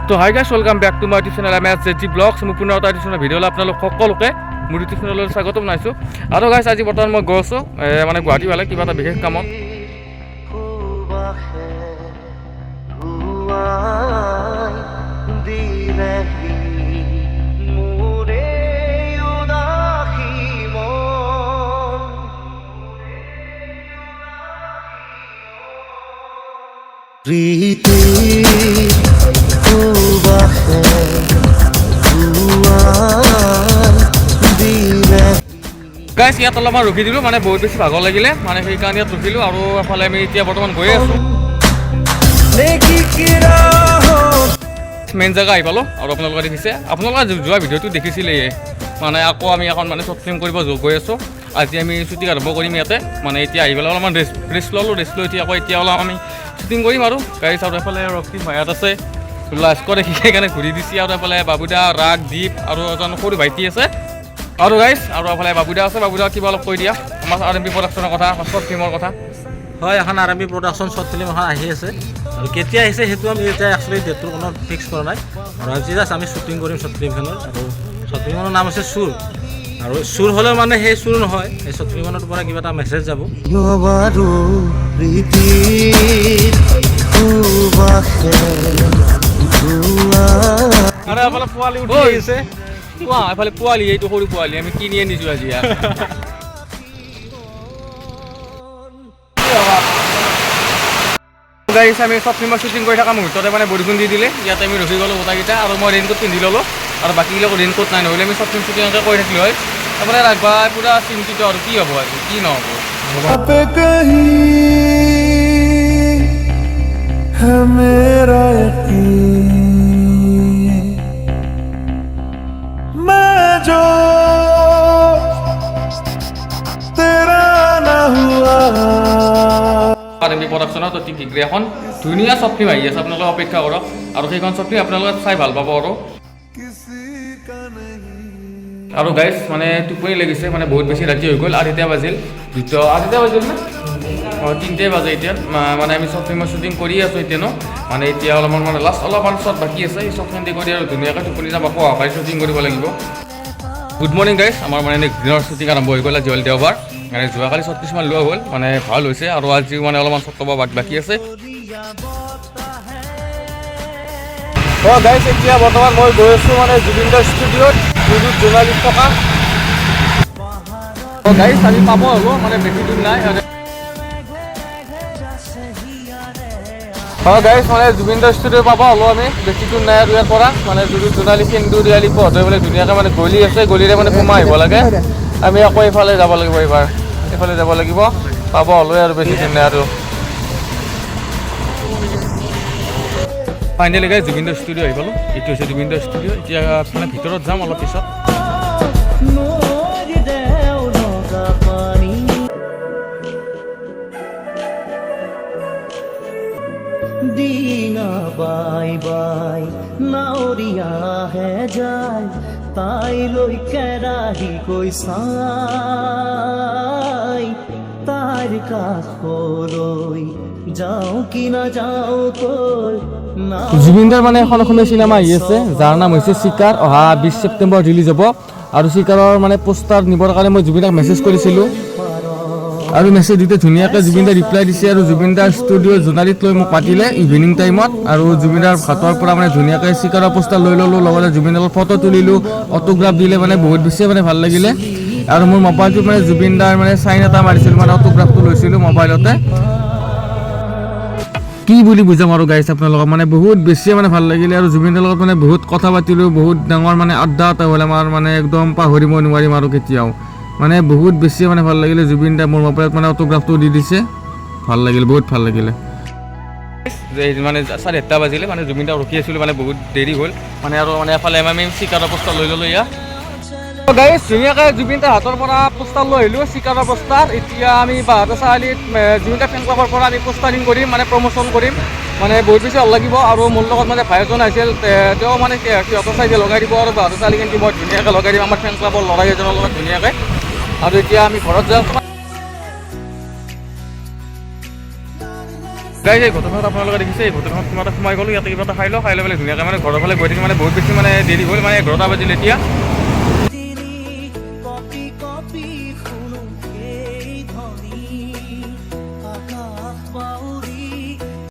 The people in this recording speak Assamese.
তো hi guys, welcome back to my YouTube channel MSJG vlogs. মোৰ পুনৰ এটা এডিশ্যনৰ ভিডিঅ'লৈ আপোনালোক সকলোকে মোৰ ইউটিউব চেনেললৈ স্বাগতম জনাইছোঁ। আৰু গাইছ, আজি বৰ্তমান মই গৈ আছোঁ মানে গুৱাহাটী ফালে কিবা এটা বিশেষ কামত। গাইছ, ইয়াত অলপমান ৰখি দিলোঁ, মানে বহুত বেছি ভাগৰ লাগিলে, মানে সেইকাৰণে ইয়াত ৰখিলোঁ। আৰু এফালে আমি এতিয়া বৰ্তমান গৈ আছোঁ, মেইন জেগা আহি পালোঁ। আৰু আপোনালোকে দেখিছে, আপোনালোকে যোৱা ভিডিঅ'টো দেখিছিলেই। মানে আকৌ আমি এখন মানে শ্বৰ্ট ফিল্ম কৰিব গৈ আছোঁ। আজি আমি শ্বুটিং আৰম্ভ কৰিম ইয়াতে। মানে এতিয়া আহি পেলাই অলপমান ৰেষ্ট ল'লোঁ, ৰেষ্ট লৈ এতিয়া অলপ আমি শ্বুটিং কৰিম আৰু গাইছ। আৰু এফালে ৰক্তিম ভাইয়াত আছে, লাস্কত দেখি সেইকাৰণে ঘূৰি দিছে। আৰু এফালে বাবুদা, ৰাগ, দীপ আৰু এজন সৰু ভাইটি আছে। আৰু গাইছ, আৰু এফালে বাবুদা আছে। বাবুদা কিবা অলপ কৈ দিয়া আমাৰ RMB প্ৰডাকশ্যনৰ কথা, শ্বৰ্ট ফিল্মৰ কথা। হয়, এখন RMB প্ৰডাকশ্যন শ্বৰ্ট ফিল্ম এখন আহি আছে। আৰু কেতিয়া আহিছে সেইটো আমি এতিয়া একচুৱেলি ডেটটোৰ কোনো ফিক্স কৰা নাই। আৰু আজি জাষ্ট আমি শ্বুটিং কৰিম শ্বৰ্ট ফিল্মখনৰ। আৰু শ্বৰ্ট ফিল্মখনৰ নাম হৈছে চুৰ। আৰু চুৰ হ'লেও মানে সেই চুৰ নহয়, এই শ্বৰ্ট ফিল্মখনৰ পৰা কিবা এটা মেছেজ যাব। আৰু এফালে পোৱালি উঠি আহিছে। এফালে পোৱালি, এইটো সৰু পোৱালি আমি কিনি আনিছোঁ আজি। গাইছ, আমি শ্বৰ্ট ফিল্মৰ শ্বুটিং কৰি থকা মুহূৰ্ততে মানে বৰষুণ দি দিলে। ইয়াতে আমি ৰখি গ'লোঁ গোটাকেইটা। আৰু মই ৰেইনকোট পিন্ধি ল'লোঁ, আৰু বাকীবিলাকো ৰেইনকোট নাই, নহ'লে আমি শ্বৰ্ট ফিল্ম শ্বুটিং এনেকৈ কৰি থাকিলোঁ হয়। তাৰপৰা ৰাখবা পূৰা চিন্তিত, আৰু কি হ'ব আজি, কি নহ'ব। RMB প্ৰডাকশ্যনত অতি শীঘ্ৰে এখন ধুনীয়া শ্বৰ্ট ফিল্ম আহি আছে, আপোনালোকে অপেক্ষা কৰক। আৰু সেইখন শ্বৰ্ট ফিল্ম আপোনালোকে চাই ভাল পাব। আৰু গাইছ, মানে টোপনি লাগিছে, মানে বহুত বেছি ৰাতি হৈ গ'ল। আঢ়ৈটা বাজিল না? 3টাই বাজে এতিয়া। মানে আমি শ্বৰ্ট ফিল্মৰ শ্বুটিং কৰি আছোঁ এতিয়া মানে এতিয়া অলপমান অলপমান শ্বৰ্ট বাকী আছে। এই শ্বৰ্ট ফিল্ম কৰি আৰু ধুনীয়াকৈ টোপনি যাম, আকৌ অহাকালি শ্বুটিং কৰিব লাগিব। গুড মৰ্ণিং গাইছ, আমাৰ মানে দিনৰ শ্বুটিং আৰম্ভ হৈ গ'ল। আজি হ'ল দেওবাৰ। মানে যোৱাকালি শ্বৰ্ট কিছুমান লোৱা হ'ল, মানে ভাল হৈছে। আৰু আজিও মানে অলপমান শ্বৰ্ট ল'ব বাকী আছে। গাইছ, এতিয়া বৰ্তমান মই গৈ আছোঁ মানে জুবিনদাৰ ষ্টুডিঅ'ত, জোনালীত থকা। গাইছ, আমি পাব হ'লোঁ, মানে বেছি দূৰ নাই। গাইছ, মানে জুবিনদাৰ ষ্টুডিঅ' পাব হ'লোঁ আমি, বেছি দূৰ নাই আৰু ইয়াৰ পৰা। মানে জোনালী সিন্দুৰ ৰিয়ালি পথ হৈ পেলাই ধুনীয়াকৈ মানে গলি আছে, গলিৰে মানে সোমাই আহিব লাগে। আমি আকৌ এইফালে যাব লাগিব, এইবাৰ এইফালে যাব লাগিব। পাব হ'লোঁ আৰু বেছি দিন নাই আৰু। ফাইনেলি গাইছ, জুবিনদাৰ ষ্টুডিঅ' আহি পালোঁ। এইটো হৈছে জুবিনদাৰ ষ্টুডিঅ'। এতিয়া মানে ভিতৰত যাম অলপ পিছত। दीना बाय बाय नाउरिया है जाय ताई लोई केराही कोई साई तार का खोलोई যাও কি না যাও কই না। জুবিনদাৰ মানে এখন অসমীয়া চিনেমা আহি আছে, যাৰ নাম হৈছে চিকাৰ। অহা 20 ছেপ্টেম্বৰ ৰিলিজ হ'ব। আৰু চিকাৰৰ মানে পোষ্টাৰ নিবৰ কাৰণে মই জুবিনদাক মেছেজ কৰিছিলোঁ, আৰু মেছেজ দিওঁতে ধুনীয়াকৈ জুবিনদাই ৰিপ্লাই দিছে। আৰু জুবিনদাৰ ষ্টুডিঅ' জোনালীত লৈ মোক মাতিলে ইভিনিং টাইমত। আৰু জুবিনদাৰ হাতৰ পৰা মানে ধুনীয়াকৈ চিকাৰৰ পোষ্টাৰ লৈ ল'লোঁ, লগতে জুবিনদাৰ ফটো তুলিলোঁ, অটোগ্ৰাফ দিলে। মানে বহুত বেছি মানে ভাল লাগিলে। আৰু মোৰ মোবাইলটোত মানে জুবিনদাৰ মানে চাইন এটা মাৰিছিলোঁ, মানে অটোগ্ৰাফটো লৈছিলোঁ মোবাইলতে। কি বুলি বুজাম আৰু গাইছ আপোনালোকক, মানে বহুত বেছি মানে ভাল লাগিলে। আৰু জুবিনদাৰ লগত মানে বহুত কথা পাতিলোঁ, বহুত ডাঙৰ মানে আড্ডা এটা হ'ল আমাৰ, মানে একদম পাহৰিব নোৱাৰিম আৰু কেতিয়াও। মানে বহুত বেছি মানে ভাল লাগিলে। জুবিনদাই মোৰ মোবাইলত মানে অটোগ্ৰাফটো দি দিছে, ভাল লাগিল, বহুত ভাল লাগিলে। মানে 8:30 বাজিলে, মানে জুবিনদাক ৰখি আছিলোঁ, মানে বহুত দেৰি হ'ল। মানে আৰু মানে এফালে আমি চিকাৰৰ পোষ্টাৰ লৈ ল'লোঁ ইয়াত। গাইছ, ধুনীয়াকৈ জুবিনদাৰ হাতৰ পৰা পোষ্টাৰ লৈ আহিলোঁ, চিকাৰৰ পোষ্টাৰ। এতিয়া আমি বাহাদুৰ চাৰিআলিত জুবিনদাৰ ফেন ক্লাবৰ পৰা আমি পোষ্টাৰিং কৰিম, মানে প্ৰমোশ্যন কৰিম। মানে বহুত বেছি ভাল লাগিব। আৰু মোৰ লগত মানে ভাই এজন আহিছিল, তেওঁ মানে সিহঁতৰ চাইডে লগাই দিব, আৰু বাহাদুৰ চাৰিআলি কিন্তু মই ধুনীয়াকৈ লগাই দিম আমাৰ ফেন ক্লাবৰ ল'ৰাকেইজনৰ লগত ধুনীয়াকৈ। আৰু এতিয়া আমি ঘৰত যাওঁ। গাইজ এই ঘটনাত আপোনালোকে দেখিছে এই ঘটনাত কিবা এটা সোমাই গ'লোঁ ইয়াতে কিবা এটা খাই লৈ পেলাই ধুনীয়াকৈ মানে ঘৰৰ ফালে গৈ থাকি মানে বহুত বেছি মানে দেৰি হ'ল মানে 11টা বাজিল এতিয়া কপি কপি শুনো এই ধ্বনি আকাশ পাও